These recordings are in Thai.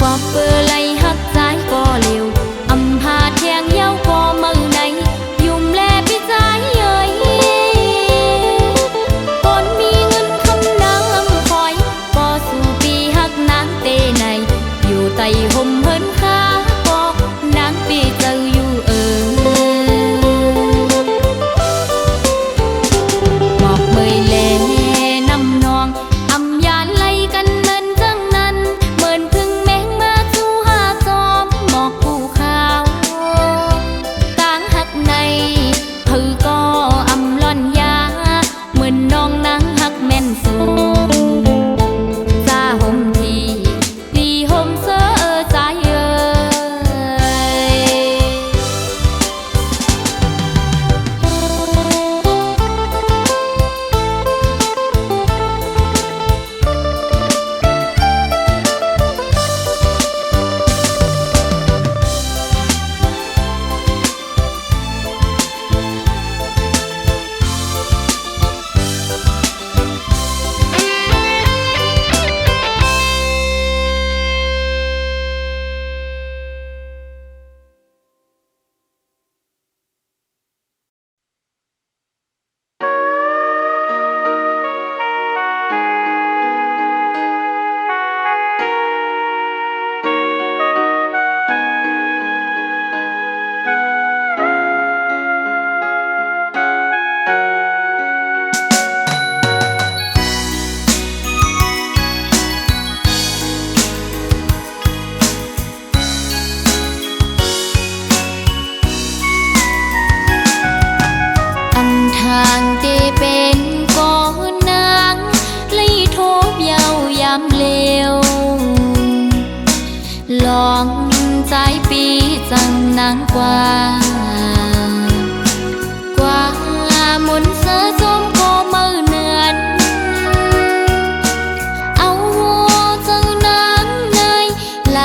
ว่าเปิดไหลหักใจก็เร็วอำพาแทงเย้าก็มือไหนยุ่มแลพี่ใจเอ่ยคนมีเงินคำน้ำคอยก็สู่ปีหักนางเตไหนอยู่ใต้ห่มเฮินค้าก็นางปีเจออยู่หมอกเมยแลน้ำนองอำยานไล่กันเนินจังนั้นเหมือนพึ่งแมงมาสู่หาจอมหมอกภูเขากลางหักในผือก็อำล่อนยาเหมือนน้องนางหักแม่นสูงซาห่มทีดีห่มเสื้อใจทางที่เป็นก้อนนางไล่ทบเยาวยามเลวลองใจปีจังนางกว่ากว่ามุนเสือจมก็มือเนือนเอาหัวจังนางเนยไหล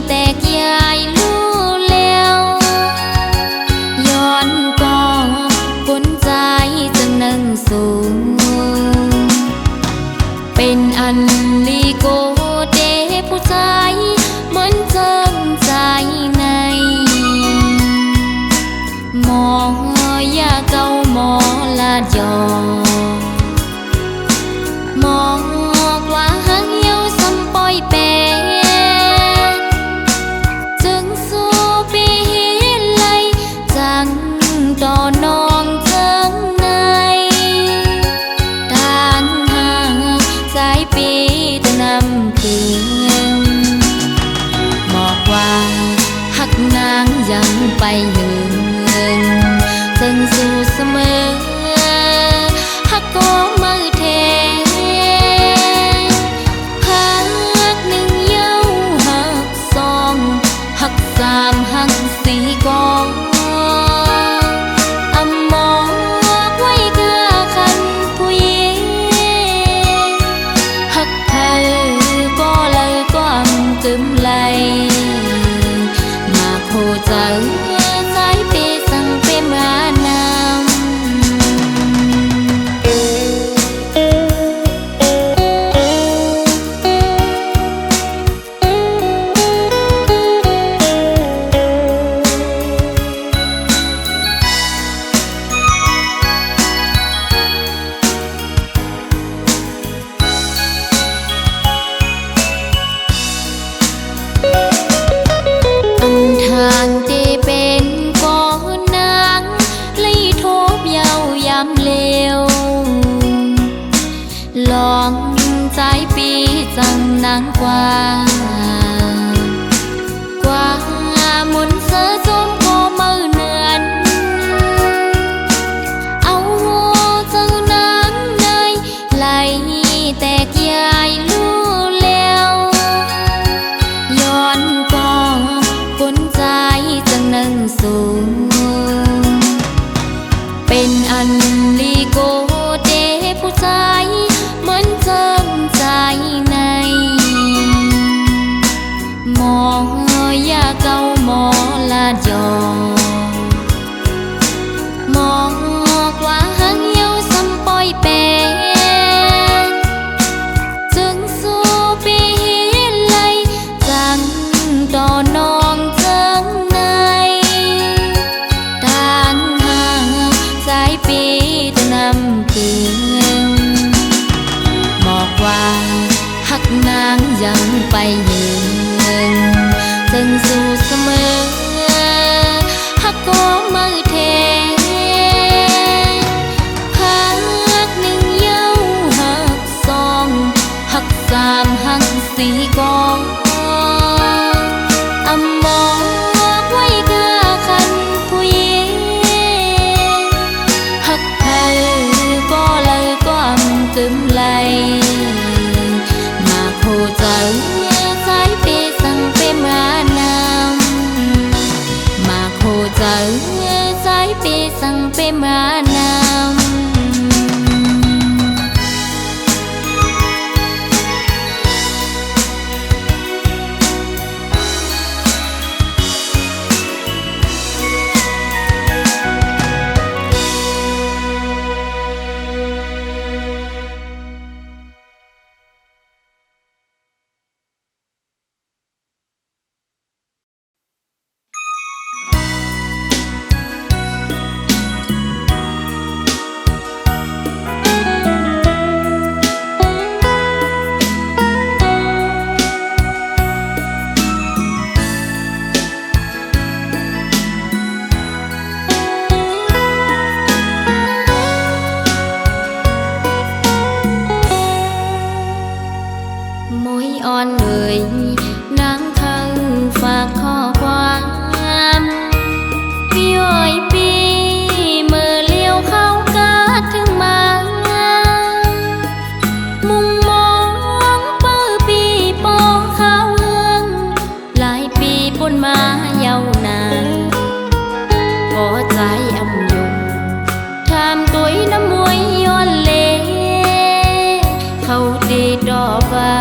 แตกยายลู่แล้วย้อนก็คนใจจะนั่งสูงเป็นอันลีโกเดผู้ใจเหมือนเจิมใจในหมอยาเก่าหมอลาดยอหมอกว่าหางเหี่ยวซ้ำปอยแปดจึงสู้ปีเลยจังต่อนองเจิงในทางหางสายปีตะนำเพียงบอกว่าหักนางยังไปหึงจึงสู้เสมอหักก็มือเทหักหนึ่งเย้าหักสองหักสามหักสี่กองอำมองไว้เกือคันผู้หญิงหักเธอก็เลยก็อำกึมไหลมาโคเจอสายเปสังเปมานำทางที่เป็นก้อนนางไล่ทบเยาวยามเลวลองใจปีจังนางกว่ากว่ามุนเสือจมก็มือเนือนเอาหัวจังนางเนยไหลแตกยายลู่แล้วย้อนก็คนใจจะนั่งสูงเป็นอันลีโกเดผู้ใจเหมือนเจิมใจในหมอยาเก่าหมอลาดยอหมอกว่าหางเหี่ยวซ้ำปอยแปดจึงสู้ปีเลยจัง างยังไปยืนถึงสู่เสมอฮักก็มือเทฮักหนึ่งเย้าฮักสองฮักสามฮักสี่ก็อำบอกไว้กะคันผู้หญิงฮักใครก็เลยก็อำกึมไหลมาโคใจสายเปสั่งเปมานำมาโคใจสายเปสั่งเปมานำมวยอ่อนเลยนางเขาฝากข้อความพี่อ้อยปีเมื่อเลี้ยวเข้ากาดถึงมามุงมองเปิดปีปอข้าวเฮืองหลายปีปนมาเยาวนานพอใจอำยงทำตัวน้ำมวยย้อนเลเขาดีดอกฟ้า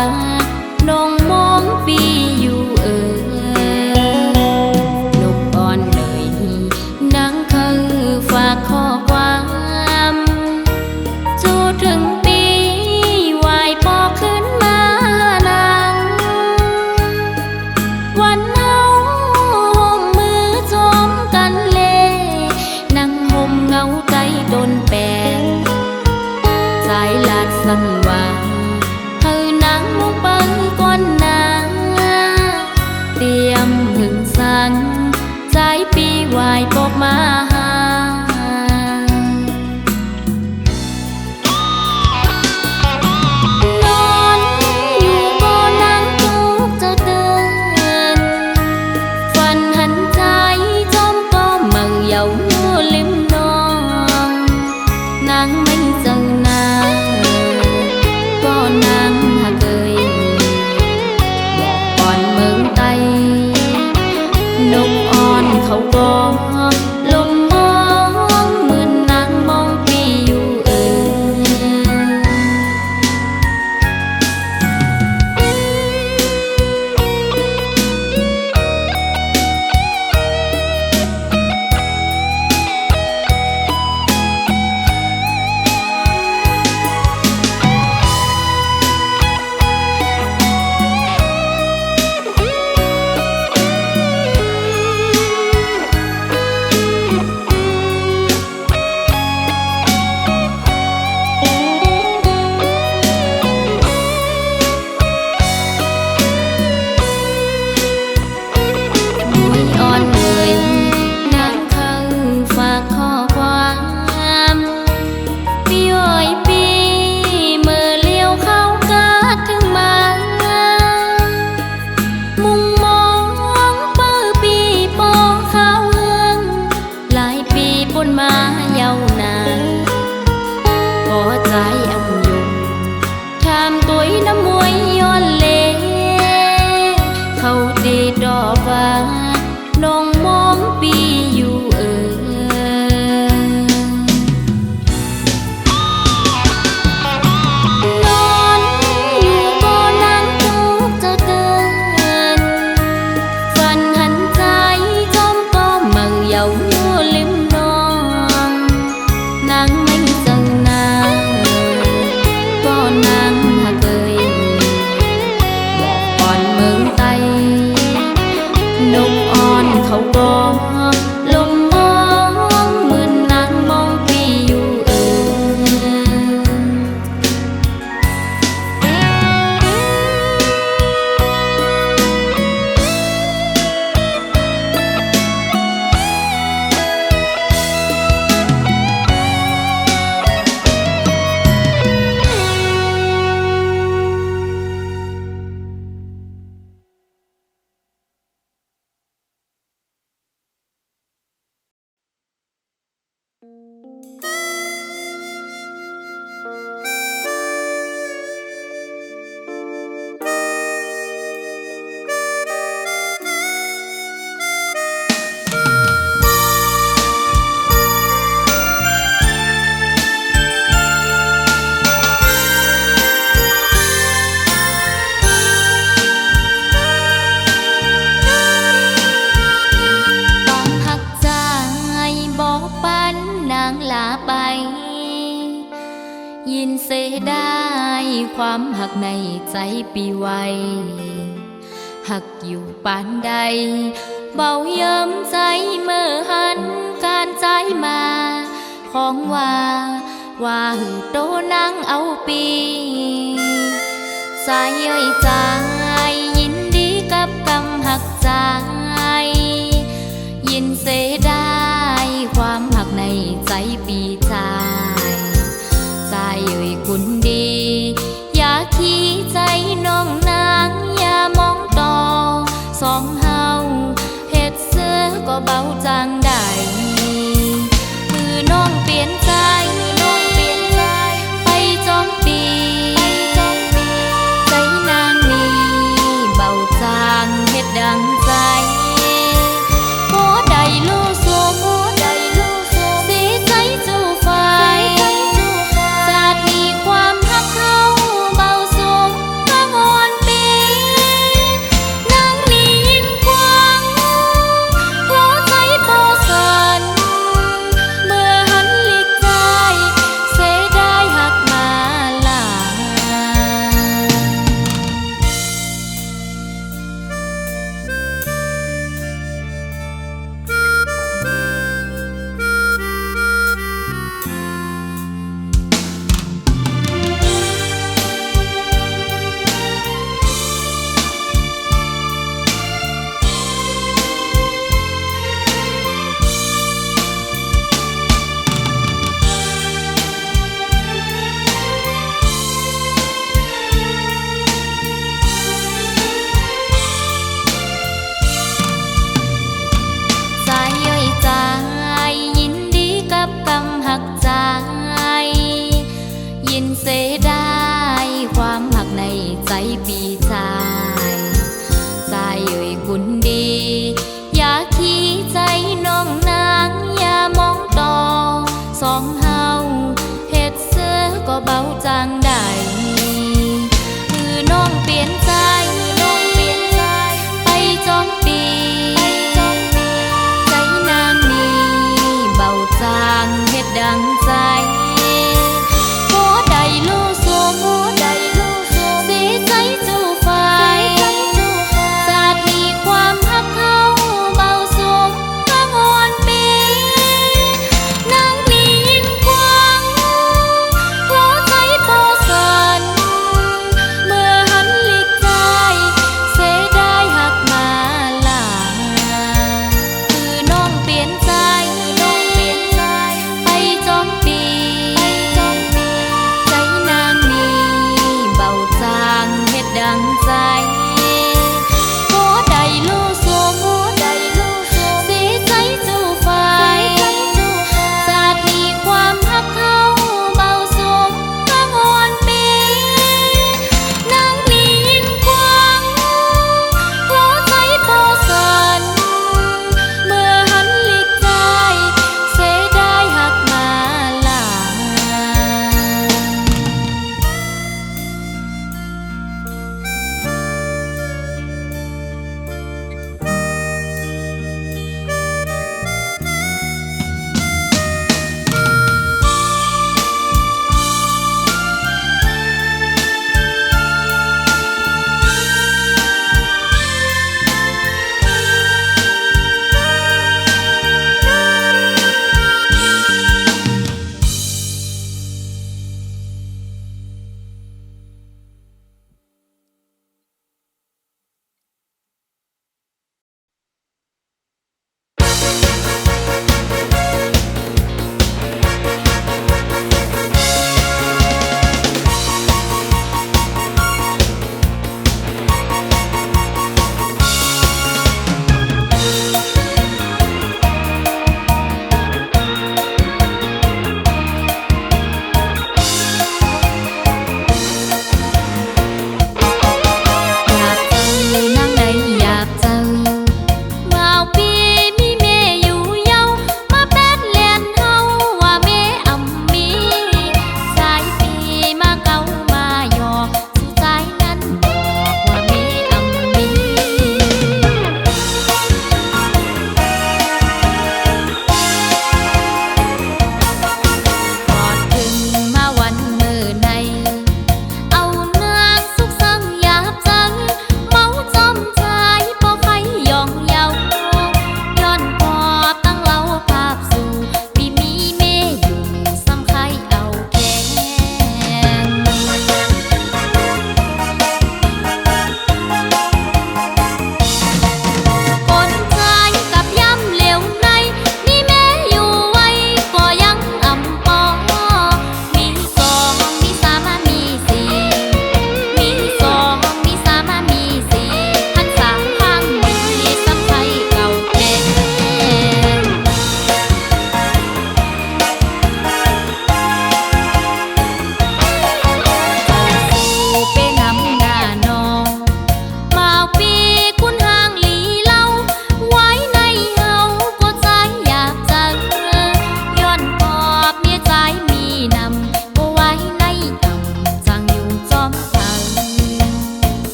น้องมองปีอยู่นกอ่อนเลยนางเขาฝากข้อความจูถึงปีวายปอขึ้นมานางวันเฮาห่มมือจมกันเลนั่งห่มเงาใจต้นแปงสายลาดสั่นว่าเธอนางมุกบังก้อนนาเตรียมหึงสังใจปีวายปกมาหานอนอยู่บ่นั่งทุกจะเตือนฝันหันใจจอมก็มั่งเยาลิมน้องนางไม่เจอหน้าก็นางหากเอ่ยบอกก่อนเมืองไตนกอ่อนเขาก็ลงมองเหมือนนางมองปีอยู่มาเยาวนานพอใจอำยงทำตัวน้ำมวยย้อนเลเขาดีดอกฟ้าน้องมองปีอยู่นอนอยู่บ่นั่งทุกจะเตือนฝันหันใจจอมก็มั่งเยาลิมนางไม่เจอหน้าก็นางหากเอ่ยบอกก่อนเมืองไตนกอ่อนเขาก็ลงมองเหมือนนางมองปีอยู่น ต้องหักใจบอกปันนางลาไป ยินเสียได้ความหักในใจปีไวหักอยู่ปานใดเบาเยิ้มใจเมื่อหันการใจมา ของว่าหือโตนางเอาปีสายเย้ยใจยินดีกับกำหักใจ ยินเสียได้ความหักในใจปีใจใจเอ่ยคุณดี อย่าขี้ใจน้องนางอย่ามองต่อสองเฮาเฮ็ดเสือก็เบาจางได้มือน้องเปลี่ยนใจไปจอมปีใจนางนี้เบาจางเฮ็ดดังใจโอ้ได้รู้สมสีใจจูไฟจากมีความหักเขาเบาสูงก็งอนปีนางนี้ยิ้มกว้างหัวใจโปสันเมื่อหันหลีกใจเสียได้หักมาลา สายเย้ยใจยินดีกับกำหักใจ ยินเสียได้ความหักในใจปีใจใจเอ่ยคุณดี อย่าขี้ใจน้องนางอย่ามองต่อสองเฮาเฮ็ดเสือก็เบาจางได้คือน้องเปลี่ยนใจไปจอมปีใจนางนี้เบาจางเฮ็ดดังใจโอ้ได้รู้สมสีใจจูไฟจากมีความหักเขาเบาสูงก็งอนปีนางนี้ยิ้มกว้างหัวใจโปสันเมื่อหันหลีกใจเสียได้หักมาลาคือน้องเปลี่ยนใจไปจอมปีใจนางนี้เบาจางเฮ็ดดังใจโอ้ได้รู้สมสีใจจูไฟจากมีความหักเขาเบาสูงก็งอนปีนางนี้ยิ้มกว้างหัวใจโปสันเมื่อหันหลีกใจเสียได้หักมาลา เ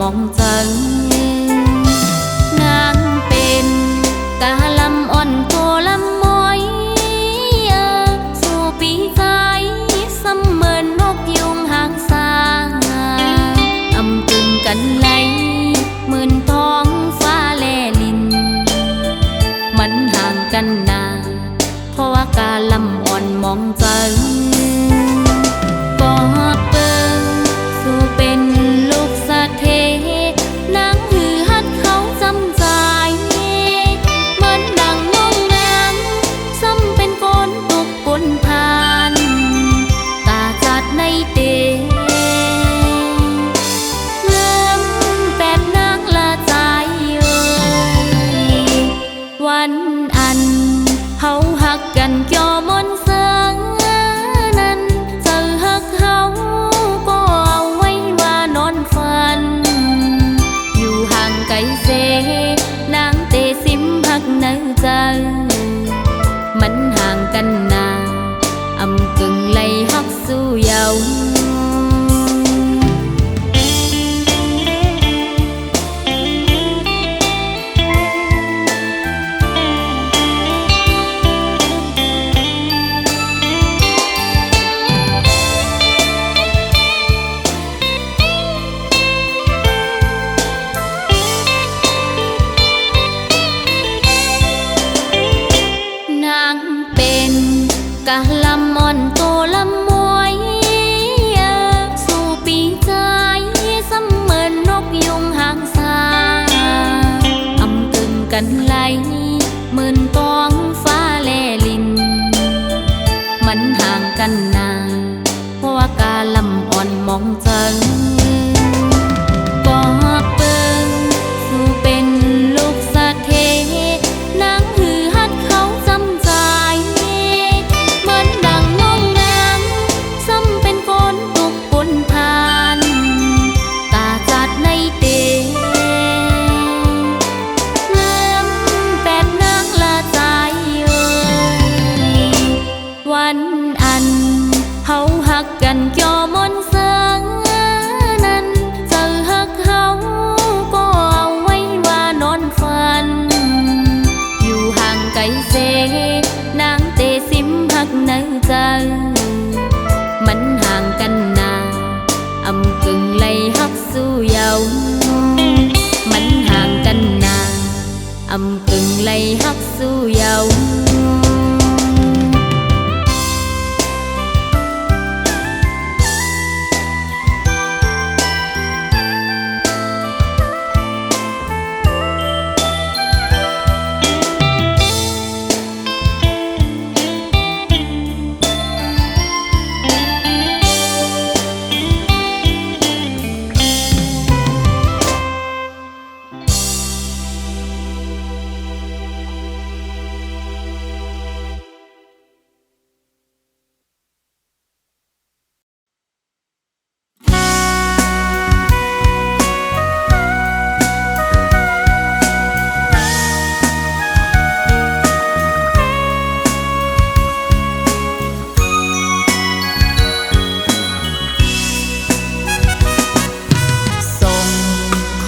องจังนางเป็นกะลำอ่อนตัวลำมอยสู่ปีใจเสมือนนกยุงหางสาอำกึ่งกันไหลหมื่นท้องฟ้าแลลินมันห่างกันนานเพราะว่ากาลำอ่อนมองจังก็เปิงสู่เป็นลูกสะเทนางหือฮัดเขาจำใจเหมือนดังน้องนางซ้ำเป็นก้นตกก้นพานตาจัดในเตเริ่มแปดนางละใจวันอันเฮาหักกันเกี่ยวมนเสืองนั้นเจอหักเฮาก็เอาไว้ว่านอนฝันอยู่ห่างไกลเสนางเตสิมหักเนื้อใจมันห่างกันนาอำกึ่งไหลหักสู้เยาว์กะลำอ่อนโตลำมวยสู่ปีใจเสมือนนกยุงหางสาอำกึ่งกันไหลหมื่นตองฟ้าแลลินมันห่างกันนานเพราะว่ากาลำอ่อนมองจังก็เปิงสู่เป็นลูกสะเทนางหือฮัดเขาจำใจวันอันเฮาหักกันเกี่ยวมนเสืองนั้นเจอหักเฮาก็เอาไว้ว่านอนฝันอยู่ห่างไกลเสนางเตสิมหักเนื้อใจมันห่างกันนาอำกึ่งไหลหักสู้เยาว์มันห่างกันนาอำกึ่งไหลหักสู้เยาว์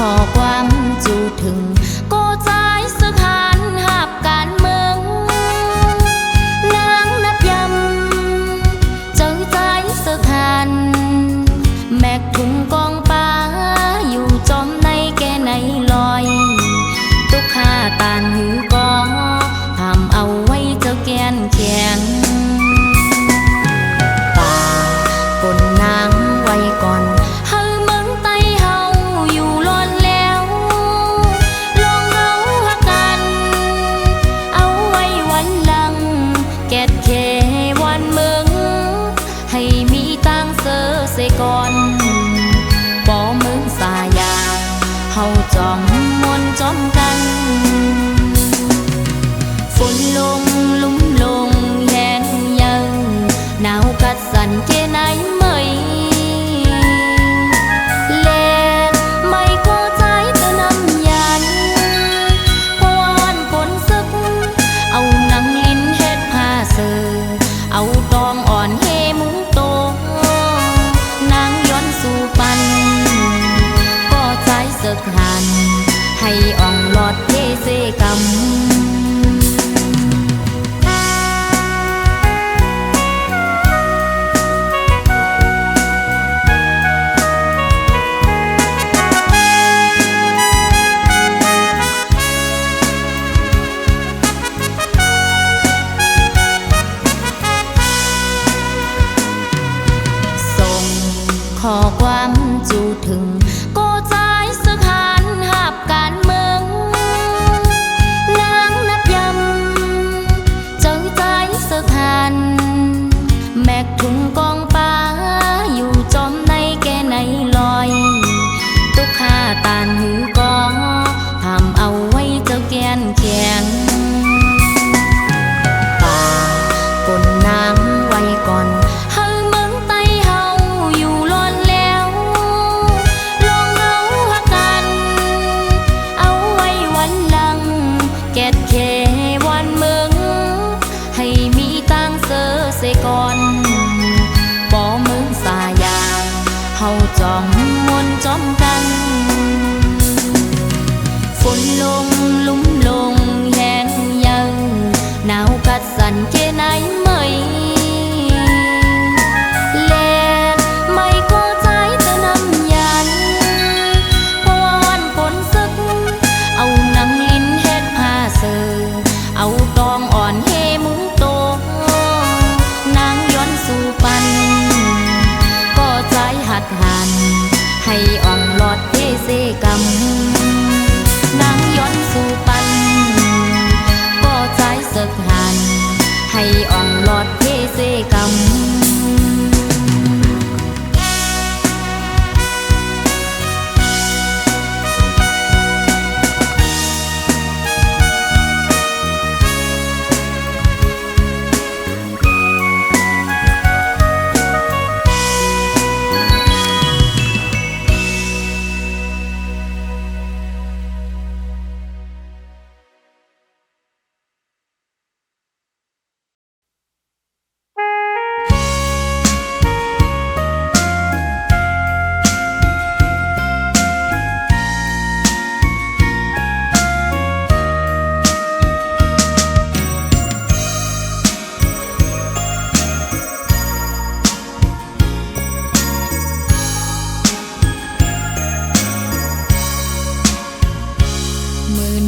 ขอความจูถึงก็ใจสถานหับการเมืองนางนับยำเจอใจสถานแมกถุงกองป้าอยู่จอมในแก่ในลอยตุกข้าตานหือกอทำเอาไว้เจ้าแกนแข็งป่าปนนางไว้ก่อน จูถึงก็ใจสักหันหับการเมืองนางนับยำเจอใจสักหันแมกถุงกองป้าอยู่จอมในแกในลอยตุกข้าตานหือกองทำเอาไว้เจ้าแกนแข็งป่ากนนางไว้ก่อนเฮาเมืองไต้เฮาอยู่ล้อนแล้วลองเอาหักกันเอาไว้วันหลังแกดแค่วันเมืองให้มีตังเสือเสก่อนบ่เมืองสายาเฮาจองมนจอมกันฝนลงลุ่มลงแห้งยังหนาวกัดสั่นแค่ไหนไม่แลนไม่ก็ใจจะนำยันเพราะว่าวันฝนซึกเอานังลิ้นเฮ็ดผ้าเสือเอาตองอ่อนเฮมุงโตนางย้อนสู่ปันก็ใจหัดหันให้อ่องหลอดเทเสกำนางย้อนสู่ปันก็ใจสึกหันให้อ่องหลอดเทเสกำ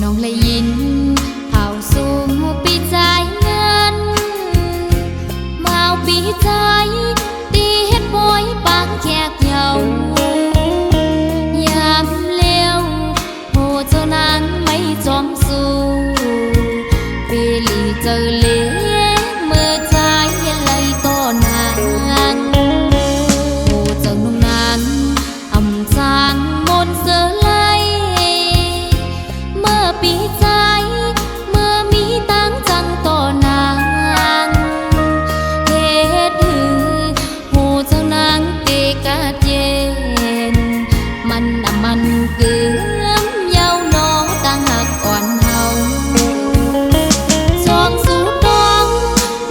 น้องเลยยินเผาสู่ปีใจเงินมาเอาปีใจตีเฮ็ดบอยปากแขกเยายามเลี้ยวโหเจ้านางไม่จอมสู้ปีลีเจอเลี้ยเมื่อใจไหลต่อนางโหเจ้านุ่งนางอำจางมนเสือไหลเมื่อปีใจเมื่อมีตังจังต่อนางเฮ็ดหือหูเจ้านางเกกาเย็นมันมันเกือมเยาวนองตั้งหักอ่อนเฮาจองสู่ดอง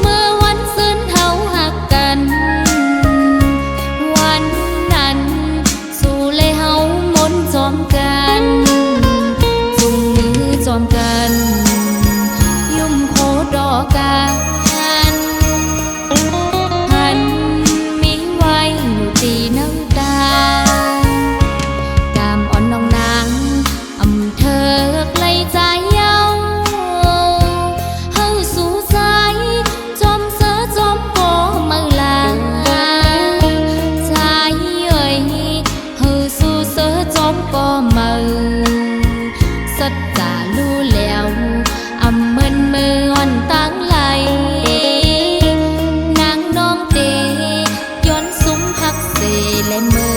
เมื่อวันซึ้นเฮาหักกันวันนั้นสู่เลยเฮามนจอมกันจอมกันยุ่มโคดอกันหันมีไว้อยู่ตีน้ำตากามอ่อนน้องนางอำเธอไกลใจเยาเฮาสู่ใจจอมเสือจอมโกมือลาใจเอ่ยเฮาสู่เสือจอมโกมือสัจจารู้แล้วอำเมินมืออ่อนตั้งไหลนางน้องเตย้อนซุ้มพักเสและมือ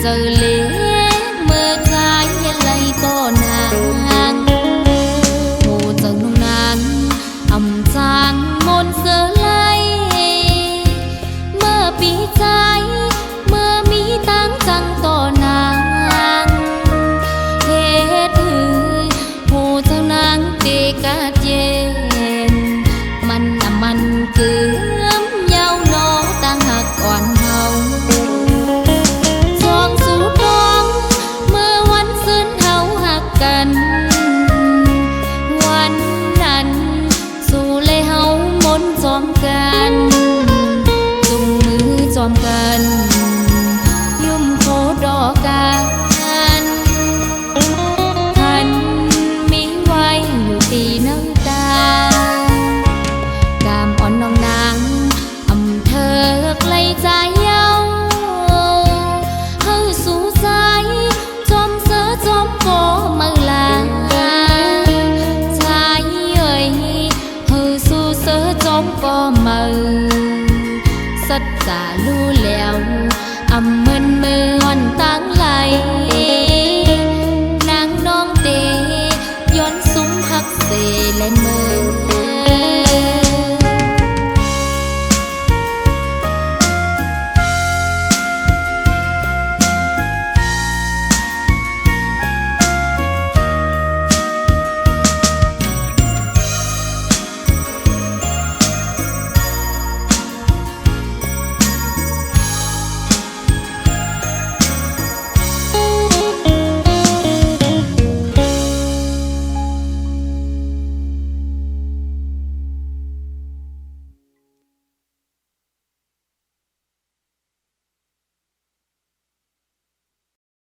เจอเล็กเมื่อใจไหลต่อนางโหเจ้านุ่งนางอำจางมนเสือไหลเมื่อปีใจ อำเม